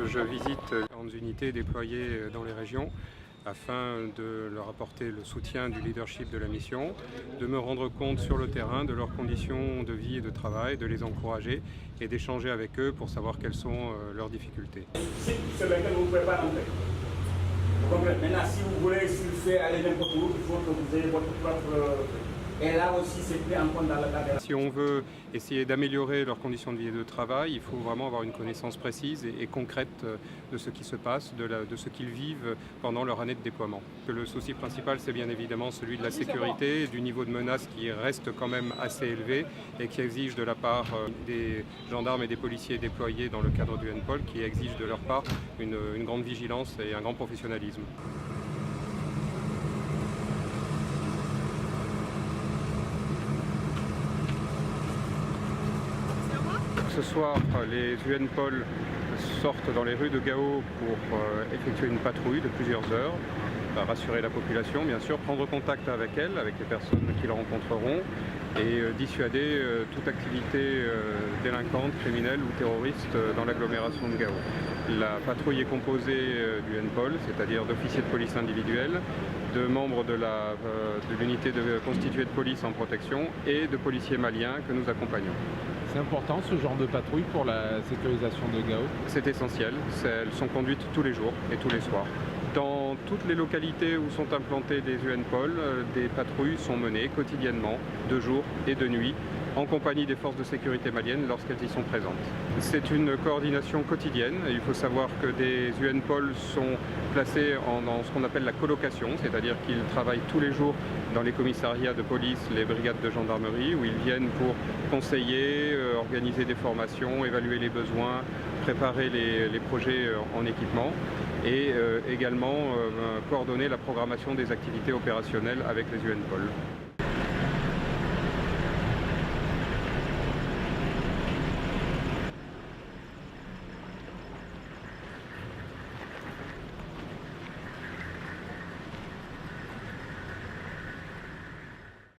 je visite différentes unités déployées dans les régions afin de leur apporter le soutien du leadership de la mission, de me rendre compte sur le terrain de leurs conditions de vie et de travail, de les encourager et d'échanger avec eux pour savoir quelles sont leurs difficultés. C'est lequel vous ne pouvez pas rentrer. Vous comprenez? Maintenant, si vous voulez faire aller n'importe où, il faut que vous ayez votre propre... Et là aussi, c'est pris en compte dans le cadre. Si on veut essayer d'améliorer leurs conditions de vie et de travail, il faut vraiment avoir une connaissance précise et concrète de ce qui se passe, de ce qu'ils vivent pendant leur année de déploiement. Le souci principal, c'est bien évidemment celui de la sécurité, du niveau de menace qui reste quand même assez élevé et qui exige de la part des gendarmes et des policiers déployés dans le cadre du NPOL, qui exige de leur part une grande vigilance et un grand professionnalisme. Ce soir, les UNPOL sortent dans les rues de Gao pour effectuer une patrouille de plusieurs heures, rassurer la population bien sûr, prendre contact avec elle, avec les personnes qu'ils rencontreront et dissuader toute activité délinquante, criminelle ou terroriste dans l'agglomération de Gao. La patrouille est composée du NPOL, c'est-à-dire d'officiers de police individuels, de membres de l'unité constituée de police en protection et de policiers maliens que nous accompagnons. C'est important ce genre de patrouille pour la sécurisation de Gao? C'est essentiel, elles sont conduites tous les jours et tous les soirs. Dans toutes les localités où sont implantés des UNPOL, des patrouilles sont menées quotidiennement, de jour et de nuit, en compagnie des forces de sécurité maliennes lorsqu'elles y sont présentes. C'est une coordination quotidienne. Il faut savoir que des UNPOL sont placés dans ce qu'on appelle la colocation, c'est-à-dire qu'ils travaillent tous les jours dans les commissariats de police, les brigades de gendarmerie, où ils viennent pour conseiller, organiser des formations, évaluer les besoins, préparer les projets en équipement et également coordonner la programmation des activités opérationnelles avec les UNPOL.